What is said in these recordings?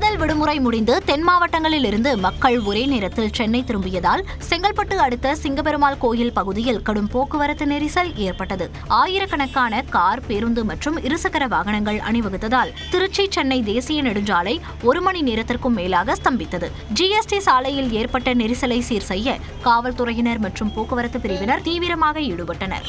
தேர்தல் விடுமுறை முடிந்து தென் மாவட்டங்களில் இருந்து மக்கள் ஒரே நேரத்தில் சென்னை திரும்பியதால் செங்கல்பட்டு அடுத்த சிங்கபெருமாள் கோயில் பகுதியில் கடும் போக்குவரத்து நெரிசல் ஏற்பட்டது. ஆயிரக்கணக்கான கார், பேருந்து மற்றும் இருசக்கர வாகனங்கள் அணிவகுத்ததால் திருச்சி சென்னை தேசிய நெடுஞ்சாலை 1 மணி நேரத்திற்கும் மேலாக ஸ்தம்பித்தது. ஜிஎஸ்டி சாலையில் ஏற்பட்ட நெரிசலை சீர் செய்ய காவல்துறையினர் மற்றும் போக்குவரத்து பிரிவினர் தீவிரமாக ஈடுபட்டனர்.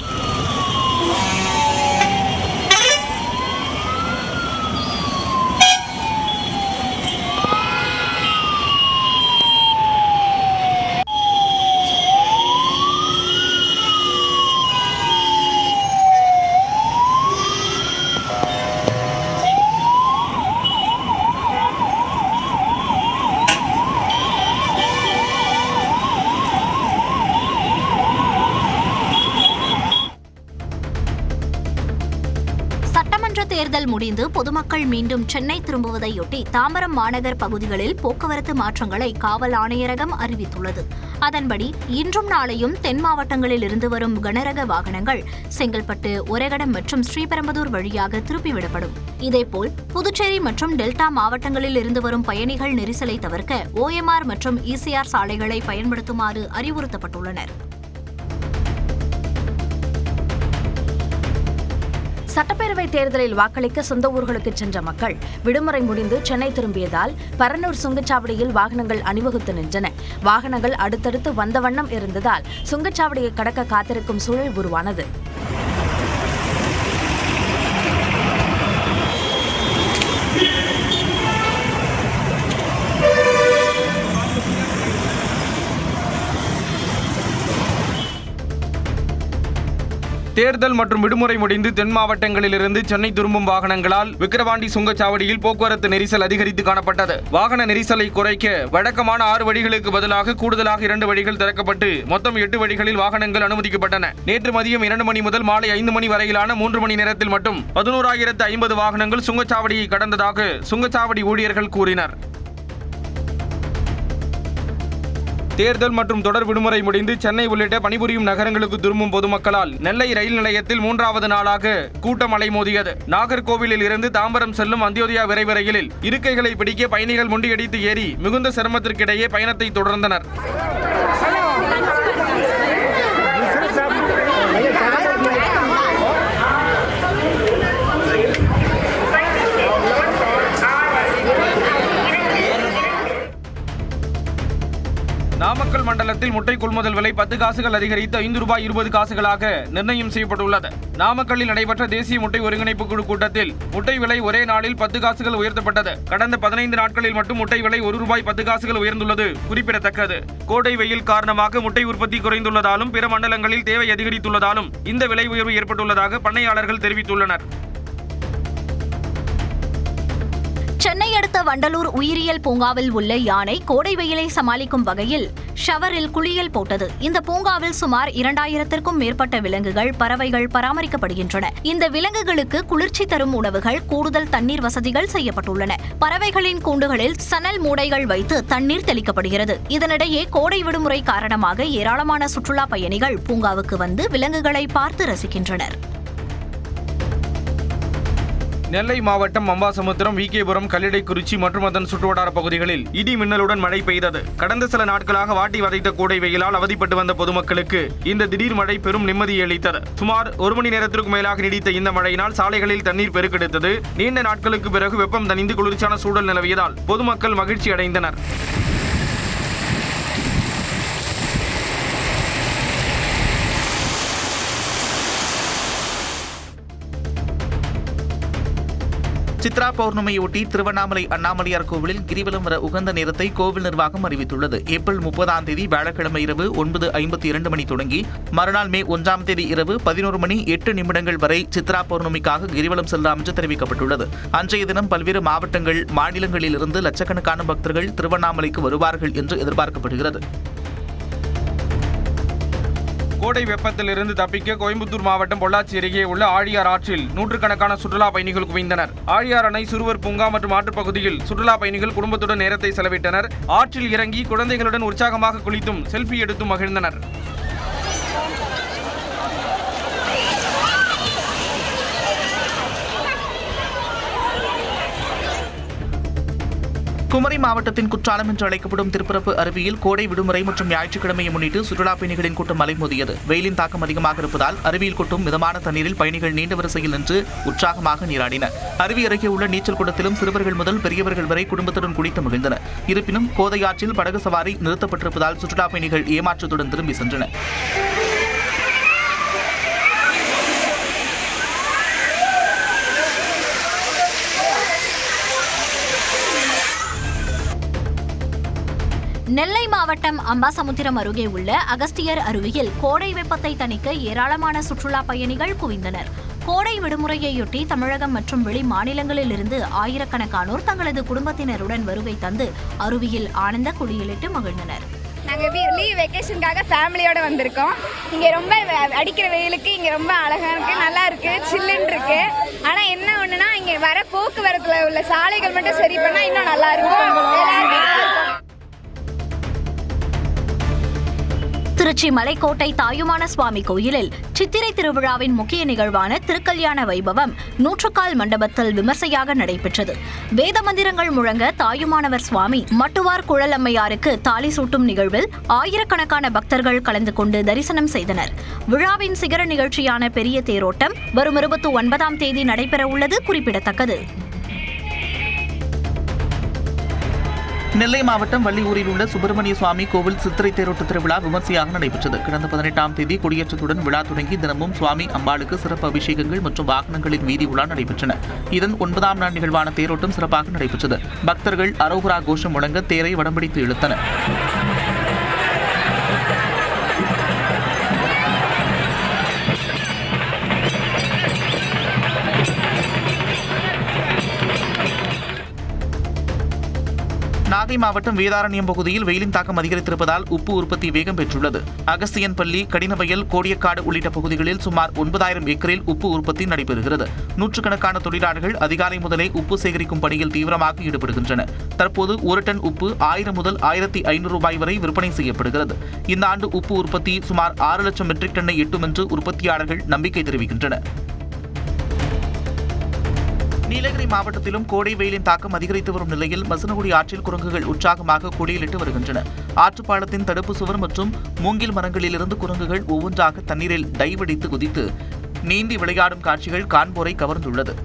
தேர்தல் முடிந்து பொதுமக்கள் மீண்டும் சென்னை திரும்புவதையொட்டி தாம்பரம் மாநகர் பகுதிகளில் போக்குவரத்து மாற்றங்களை காவல் ஆணையரகம் அறிவித்துள்ளது. அதன்படி இன்றும் நாளையும் தென் மாவட்டங்களில் இருந்து வரும் கனரக வாகனங்கள் செங்கல்பட்டு, ஒரகடம் மற்றும் ஸ்ரீபெரும்புதூர் வழியாக திருப்பிவிடப்படும். இதேபோல் புதுச்சேரி மற்றும் டெல்டா மாவட்டங்களில் இருந்து வரும் பயணிகள் நெரிசலை தவிர்க்க OMR மற்றும் ECR சாலைகளை பயன்படுத்துமாறு அறிவுறுத்தப்பட்டுள்ளனர். சட்டப்பேரவை தேர்தலில் வாக்களிக்க சொந்த ஊர்களுக்கு சென்ற மக்கள் விடுமுறை முடிந்து சென்னை திரும்பியதால் பரனூர் சுங்கச்சாவடியில் வாகனங்கள் அணிவகுத்து நின்றன. வாகனங்கள் அடுத்தடுத்து வந்த வண்ணம் இருந்ததால் சுங்கச்சாவடியை கடக்க காத்திருக்கும் சூழல் உருவானது. தேர்தல் மற்றும் விடுமுறை முடிந்து தென் மாவட்டங்களிலிருந்து சென்னை திரும்பும் வாகனங்களால் விக்கிரவாண்டி சுங்கச்சாவடியில் போக்குவரத்து நெரிசல் அதிகரித்து காணப்பட்டது. வாகன நெரிசலை குறைக்க வழக்கமான 6 வழிகளுக்கு பதிலாக கூடுதலாக 2 வழிகள் திறக்கப்பட்டு மொத்தம் 8 வழிகளில் வாகனங்கள் அனுமதிக்கப்பட்டன. நேற்று மதியம் 2 மணி முதல் மாலை 5 மணி வரையிலான 3 மணி நேரத்தில் மட்டும் 11,050 வாகனங்கள் சுங்கச்சாவடியை கடந்ததாக சுங்கச்சாவடி ஊழியர்கள் கூறினர். தேர்தல் மற்றும் தொடர் விடுமுறை முடிந்து சென்னை உள்ளிட்ட பணிபுரியும் நகரங்களுக்கு திரும்பும் பொதுமக்களால் நெல்லை ரயில் நிலையத்தில் 3வது நாளாக கூட்டம் அலைமோதியது. நாகர்கோவிலில் இருந்து தாம்பரம் செல்லும் அந்தியோதயா விரைவு ரயிலில் இருக்கைகளை பிடிக்க பயணிகள் முண்டியடித்து ஏறி மிகுந்த சிரமத்திற்கிடையே பயணத்தை தொடர்ந்தனர். நாமக்கல் மண்டலத்தில் முட்டை கொள்முதல் விலை 10 காசுகள் அதிகரித்து ₹5.20 நிர்ணயம் செய்யப்பட்டுள்ளது. நாமக்கல்லில் நடைபெற்ற தேசிய முட்டை ஒருங்கிணைப்பு குழு கூட்டத்தில் முட்டை விலை ஒரே நாளில் 10 காசுகள் உயர்த்தப்பட்டது. கடந்த 15 நாட்களில் மட்டும் முட்டை விலை ₹1.10 உயர்ந்துள்ளது குறிப்பிடத்தக்கது. கோடை வெயில் காரணமாக முட்டை உற்பத்தி குறைந்துள்ளதாலும் பிற மண்டலங்களில் தேவை அதிகரித்துள்ளதாலும் இந்த விலை உயர்வு ஏற்பட்டுள்ளதாக பண்ணையாளர்கள் தெரிவித்துள்ளனர். சென்னை அடுத்த வண்டலூர் உயிரியல் பூங்காவில் உள்ள யானை கோடை வெயிலை சமாளிக்கும் வகையில் ஷவரில் குளியல் போட்டது. இந்த பூங்காவில் சுமார் 2000க்கும் மேற்பட்ட விலங்குகள், பறவைகள் பராமரிக்கப்படுகின்றன. இந்த விலங்குகளுக்கு குளிர்ச்சி தரும் உணவுகள், கூடுதல் தண்ணீர் வசதிகள் செய்யப்பட்டுள்ளன. பறவைகளின் கூண்டுகளில் சணல் மூடைகள் வைத்து தண்ணீர் தெளிக்கப்படுகிறது. இதனிடையே கோடை விடுமுறை காரணமாக ஏராளமான சுற்றுலா பயணிகள் பூங்காவுக்கு வந்து விலங்குகளை பார்த்து ரசிக்கின்றனர். நெல்லை மாவட்டம் அம்பாசமுத்திரம், விகேபுரம், கல்லிடைக்குறிச்சி மற்றும் அதன் சுற்றுவட்டார பகுதிகளில் இடி மின்னலுடன் மழை பெய்தது. கடந்த சில நாட்களாக வாட்டி வதைத்த கோடை வெயிலால் அவதிப்பட்டு வந்த பொதுமக்களுக்கு இந்த திடீர் மழை பெரும் நிம்மதியை அளித்தது. சுமார் 1 மணி நேரத்திற்கு மேலாக நீடித்த இந்த மழையினால் சாலைகளில் தண்ணீர் பெருக்கெடுத்தது. நீண்ட நாட்களுக்கு பிறகு வெப்பம் தணிந்து குளிர்ச்சியான சூழல் நிலவியதால் பொதுமக்கள் மகிழ்ச்சி அடைந்தனர். சித்ரா பௌர்ணமியொட்டி திருவண்ணாமலை அண்ணாமலையார் கோவிலில் கிரிவலம் வர உகந்த நேரத்தை கோவில் நிர்வாகம் அறிவித்துள்ளது. ஏப்ரல் 30ஆம் தேதி வியாழக்கிழமை இரவு 9:52 மணி தொடங்கி மறுநாள் மே 1ஆம் தேதி இரவு 11 மணி 8 நிமிடங்கள் வரை சித்ரா பௌர்ணமிக்காக கிரிவலம் செல்லலாம் என்று தெரிவிக்கப்பட்டுள்ளது. அன்றைய தினம் பல்வேறு மாவட்டங்கள், மாநிலங்களில் இருந்து லட்சக்கணக்கான பக்தர்கள் திருவண்ணாமலைக்கு வருவார்கள் என்று எதிர்பார்க்கப்படுகிறது. கோடை வெப்பத்திலிருந்து தப்பிக்க கோயம்புத்தூர் மாவட்டம் பொள்ளாச்சி அருகே உள்ள ஆழியார் ஆற்றில் நூற்றுக்கணக்கான சுற்றுலா பயணிகள் குவிந்தனர். ஆழியார் அணை, சிறுவர் பூங்கா மற்றும் ஆற்றுப்பகுதியில் சுற்றுலா பயணிகள் குடும்பத்துடன் நேரத்தை செலவிட்டனர். ஆற்றில் இறங்கி குழந்தைகளுடன் உற்சாகமாக குளித்தும் செல்ஃபி எடுத்தும் மகிழ்ந்தனர். குமரி மாவட்டத்தின் குற்றாலம் என்று அழைக்கப்படும் திருப்பரப்பு அருவியில் கோடை விடுமுறை மற்றும் ஞாயிற்றுக்கிழமையை முன்னிட்டு சுற்றுலா பயணிகளின் கூட்டம் அலைமோதியது. வெயிலின் தாக்கம் அதிகமாக இருப்பதால் அருவியில் கொட்டும் மிதமான தண்ணீரில் பயணிகள் நீண்ட வரிசையில் நின்று உற்சாகமாக நீராடினர். அருவி அருகே உள்ள நீச்சல் குளத்திலும் சிறுவர்கள் முதல் பெரியவர்கள் வரை குடும்பத்துடன் குளித்து மகிழ்ந்தனர். இருப்பினும் கோதையாற்றில் படகு சவாரி நிறுத்தப்பட்டிருப்பதால் சுற்றுலா பயணிகள் ஏமாற்றத்துடன் திரும்பி சென்றனர். நெல்லை மாவட்டம் அம்பாசமுத்திரம் அருகே உள்ள அகஸ்தியர் அருவியில் கோடை வெப்பத்தை தணிக்க ஏராளமான சுற்றுலா பயணிகள் குவிந்தனர். கோடை விடுமுறையையொட்டி தமிழகம் மற்றும் வெளி மாநிலங்களிலிருந்து ஆயிரக்கணக்கானோர் தங்களது குடும்பத்தினருடன் வருகை தந்து அருவியில் ஆனந்த குளியலிட்டு மகிழ்ந்தனர். நாங்கள் லீவ் வெக்கேஷனுக்காக ஃபேமிலியோட வந்திருக்கோம். இங்கே ரொம்ப அடிக்கிற வெயிலுக்கு இங்கே ரொம்ப அழகாக இருக்குது, நல்லா இருக்குது, சில்லுன்னு இருக்குது. ஆனால் என்ன ஒன்றுனா இங்கே வர போக்குவரத்தில் உள்ள சாலைகள் மட்டும் சரி பண்ணால் இன்னும் நல்லா இருக்கும். திருச்சி மலைக்கோட்டை தாயுமான சுவாமி கோயிலில் சித்திரை திருவிழாவின் முக்கிய நிகழ்வான திருக்கல்யாண வைபவம் நூற்றுக்கால் மண்டபத்தில் விமர்சையாக நடைபெற்றது. வேத மந்திரங்கள் முழங்க தாயுமானவர் சுவாமி மட்டுவார் குழல் அம்மையாருக்கு தாலி சூட்டும் நிகழ்வில் ஆயிரக்கணக்கான பக்தர்கள் கலந்து கொண்டு தரிசனம் செய்தனர். விழாவின் சிகர நிகழ்ச்சியான பெரிய தேரோட்டம் வரும் 29ஆம் தேதி நடைபெறவுள்ளது குறிப்பிடத்தக்கது. நெல்லை மாவட்டம் வள்ளியூரில் உள்ள சுப்பிரமணிய சுவாமி கோவில் சித்திரை தேரோட்ட திருவிழா விமர்சையாக நடைபெற்றது. கடந்த 18ஆம் தேதி கொடியேற்றத்துடன் விழா தொடங்கி தினமும் சுவாமி அம்பாளுக்கு சிறப்பு அபிஷேகங்கள் மற்றும் வாகனங்களின் வீதி உலா நடைபெற்றன. இதன் 9ஆம் நாள் நிகழ்வான தேரோட்டம் சிறப்பாக நடைபெற்றது. பக்தர்கள் அரோகரா கோஷம் முழங்க தேரை வடம்பிடித்து இழுத்தனர். நாகை மாவட்டம் வேதாரண்யம் பகுதியில் வெயிலின் தாக்கம் அதிகரித்திருப்பதால் உப்பு உற்பத்தி வேகம் பெற்றுள்ளது. அகஸ்தியன்பள்ளி, கடினவயல், கோடியக்காடு உள்ளிட்ட பகுதிகளில் சுமார் 9000 ஏக்கரில் உப்பு உற்பத்தி நடைபெறுகிறது. நூற்றுக்கணக்கான தொழிலாளர்கள் அதிகாலை முதலே உப்பு சேகரிக்கும் பணியில் தீவிரமாக ஈடுபடுகின்றனர். தற்போது 1 டன் உப்பு 1000 முதல் 1500 ரூபாய் வரை விற்பனை செய்யப்படுகிறது. இந்த ஆண்டு உப்பு உற்பத்தி சுமார் 6 லட்சம் மெட்ரிக் டன்னை எட்டும் என்று உற்பத்தியாளர்கள் நம்பிக்கை தெரிவிக்கின்றனர். நீலகிரி மாவட்டத்திலும் கோடை வெயிலின் தாக்கம் அதிகரித்து வரும் நிலையில் மசனகுடி ஆற்றில் குரங்குகள் உற்சாகமாக குடியிலிட்டு வருகின்றன. ஆற்றுப்பாலத்தின் தடுப்பு சுவர் மற்றும் மூங்கில் மரங்களிலிருந்து குரங்குகள் ஒவ்வொன்றாக தண்ணீரில் டைவடித்து குதித்து நீந்தி விளையாடும் காட்சிகள் காண்போரை கவர்ந்துள்ளது.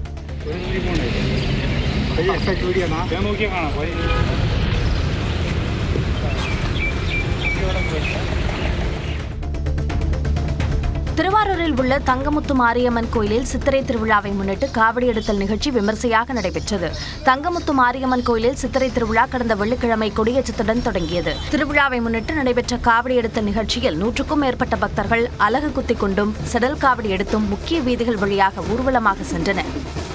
திருவாரூரில் உள்ள தங்கமுத்து மாரியம்மன் கோயிலில் சித்திரை திருவிழாவை முன்னிட்டு காவடி எடுத்தல் நிகழ்ச்சி விமர்சையாக நடைபெற்றது. தங்கமுத்து மாரியம்மன் கோயிலில் சித்திரை திருவிழா கடந்த வெள்ளிக்கிழமை கொடியேற்றத்துடன் தொடங்கியது. திருவிழாவை முன்னிட்டு நடைபெற்ற காவடி எடுத்தல் நிகழ்ச்சியில் 100க்கும் மேற்பட்ட பக்தர்கள் அலகு குத்திக் கொண்டும் செடல் காவடி எடுத்தும் முக்கிய வீதிகள் வழியாக ஊர்வலமாக சென்றனர்.